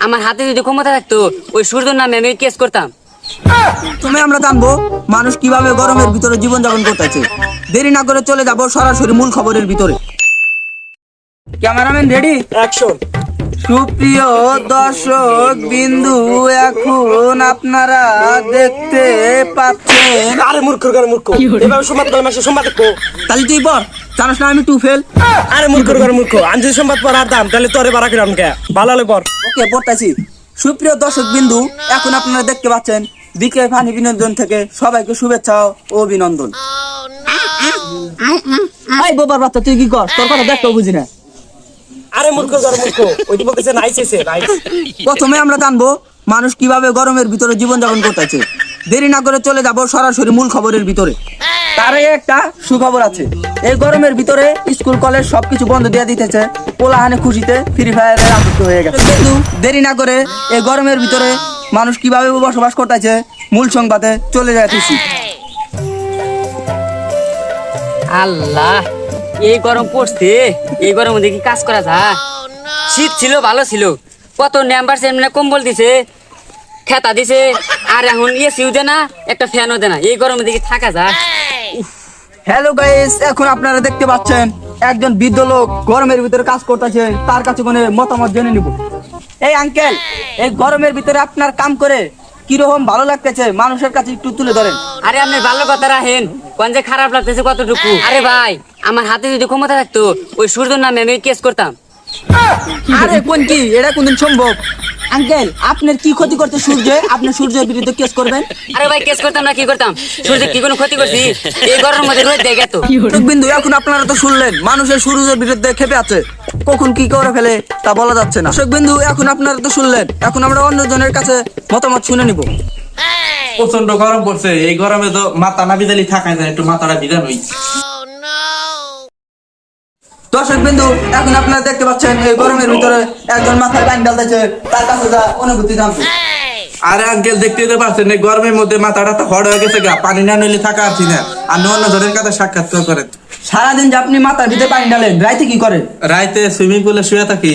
আমার হাতে যদি ক্ষমতা থাকতো ওই সূর্যর নামে আমি কেস করতাম। তুমি আমরা জানবো মানুষ কিভাবে গরমের ভিতরে জীবনযাপন করতেছে। দেরি না করে চলে যাব সরাসরি মূল খবরের ভিতরে। Cameraman ready, action. সুপ্রিয় দর্শক বিন্দু, এখন আপনারা দেখতে পাচ্ছেন। আরে মূর্খর ঘরে মূর্খ, এভাবে সংবাদ বলে মাসে সংবাদ দেখো। তাহলে তুই পর, জানাস না আমি টু ফেল। আরে মূর্খর ঘরে মূর্খ, আমি যদি সংবাদ পড়ার দাম তাহলে তোরে বাড়া কিরাম কে ভালো হলে পর। ওকে, পড়তেছি। সুপ্রিয় দর্শক বিন্দু, এখন আপনারা দেখতে পাচ্ছেন বিকে ফানি বিনোদন থেকে সবাইকে শুভেচ্ছা ও অভিনন্দন। এই বোবার বাচ্চা, তুই কি কর? তোর কথা দেখতেও বুঝি না। আরে মূর্খর ঘরে মূর্খ, ওইটি বলতেছে নাইস এসে নাইস। প্রথমে আমরা জানবো মানুষ কিভাবে গরমের ভিতরে জীবনযাপন করতেছে। দেরি না করে চলে যাব সরাসরি মূল খবরের ভিতরে। তার আগে একটা সুখবর আছে। এই গরমের ভিতরে স্কুল কলেজ সবকিছু বন্ধ দিয়ে দিতেছে। পোলাহানে খুশিতে ফ্রি ফায়ারের আসক্ত হয়ে গেছে। কিন্তু দেরি না করে এই গরমের ভিতরে মানুষ কিভাবে বসবাস করতেছে মূল সংবাদে চলে যাইতেছি। আল্লাহ, এই গরম পড়ছে, এই গরমে দেখি কাজ করা যায়। শীত ছিল, ভালো ছিল, কত নাম্বার সেমনে কম্বল দিছে, খেতা দিছে, আর এখন এসিও দে না, একটা ফ্যানও দে না। এই গরমে দেখি থাকা যায়। হ্যালো গাইস, এখন আপনারা দেখতে পাচ্ছেন একজন বৃদ্ধ লোক গরমের ভিতরে কাজ করতেছে। তার কাছে কোনো মতামত জেনে নিব। এই আঙ্কেল, এই গরমের ভিতরে আপনার কাম করে কিরকম ভালো লাগতেছে মানুষের কাছে একটু তুলে ধরেন। আরে আপনি ভালো কথা রাখেন, কোন যে খারাপ লাগতেছে কতটুকু। আরে ভাই, আমার হাতে যদি ক্ষমতা থাকতো ওই সূর্যর নামে আমি কেস করতাম। আরে কোন কি, এটা কোনদিন সম্ভব? আঙ্কেল, আপনার কি ক্ষতি করতে সূর্যে? আপনি সূর্যের বিরুদ্ধে কেস করবেন? আরে ভাই, কেস করতাম না কি করতাম? সূর্য কি কোনো ক্ষতি করছি? এই গরমের মধ্যে রোদ দেয় তো। বিন্দু, এখন আপনারা তো শুনলেন মানুষের সূর্যের বিরুদ্ধে খেপে আছে। কখন কি করে ফেলে তা বলা যাচ্ছে না। বিন্দু, এখন আপনারা তো শুনলেন, এখন আমরা অন্যজনের কাছে মতামত শুনে নিব। প্রচন্ড গরম পড়ছে, এই গরমে তো মাথা না ভিজালি থাকা যায়, একটু মাথাটা ভিজানোই। দর্শক বিন্দু, এখন আপনারা দেখতে পাচ্ছেন এই গরমের ভিতরে একজন মাথায় পানি ঢালতেছে। তার কাছে যা অনুভূতি জানতে। আরে আঙ্কেল, দেখতেই তো পাচ্ছেন এই গরমের মধ্যে মাথাটা তো হড় হয়ে গেছে গা, পানি না নিলে থাকা আছি না। আপনি অন্য ধরেন কাছে সাক্ষাৎকার করেন। সারাদিন যে আপনি মাথার ভিতরে পানি ঢালেন, রাইতে কি করেন? রাইতে সুইমিং পুলে শুয়ে থাকি।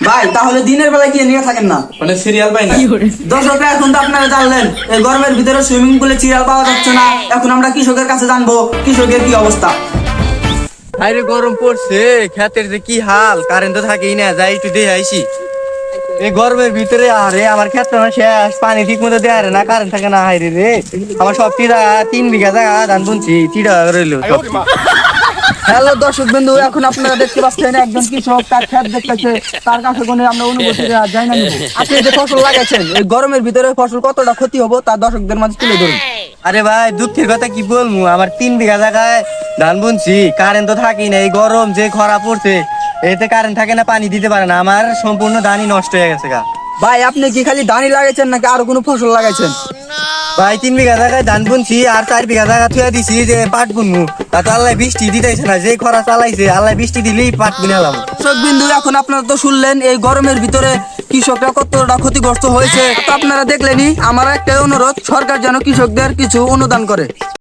ভাই, তাহলে দিনের বেলায় গিয়ে নিয়ে থাকেন না? মানে সিরিয়াল পাই না। দর্শকরা, এখন তো আপনারা জানলেন এই গরমের ভিতরে সুইমিং পুলে চিরাল পাওয়া যাচ্ছে না। এখন আমরা কৃষকের কাছে জানবো কৃষকের কি অবস্থা। আরে গরম পড়ছে, খেতের যে কি হাল, কারেন্ট তো থাকেই না, যাই একটু দিয়ে আইসি। এই গরমের ভিতরে আরে আমার ক্ষেত শেষ, পানি ঠিক মতো দেয় না, কারেন্ট থাকে না। হাইরে রে, আমার সব টিরা 3 বিঘা জায়গা ধান বুনছি, টিরা রইল। হ্যালো দর্শক বিন্দু, এখন আপনারা দেখতে পাচ্ছেন একজন কৃষক তার ক্ষেত দেখতেছে। তার কাছে কোনো আমরা অনুভূতি যাই না নিব। আপনি যে ফসল লাগাইছেন এই গরমের ভিতরে ফসল কতটা ক্ষতি হবো তা দর্শকদের মাঝে তুলে ধরুন। আরে ভাই, দুঃখের কথা কি বলবো, আমার 3 বিঘা জায়গায় ধান বুনছি, কারেন্ট তো থাকেই না। এই গরম যে খরা পড়ছে, এতে কারেন্ট থাকে না, পানি দিতে পারে না, আমার সম্পূর্ণ ধানই নষ্ট হয়ে গেছে গা। ভাই, আপনি কি খালি ধানই লাগাইছেন নাকি আরো কোনো ফসল লাগাইছেন? ভাই, 3 বিঘা জায়গায় ধান বুনছি, আর 4 বিঘা জায়গা থুয়া দিছি যে পাট বুনমু। তা তো আল্লাহ বৃষ্টি দিতেছে না, যে খরা চালাইছে, আল্লাহ বৃষ্টি দিলেই পাট বুনালাম। দর্শক বিন্দু, এখন আপনারা তো শুনলেন এই গরমের ভিতরে কৃষকরা কতটা ক্ষতিগ্রস্ত হয়েছে। তো আপনারা দেখলেনই, আমার একটা অনুরোধ, সরকার যেন কৃষকদের কিছু অনুদান করে।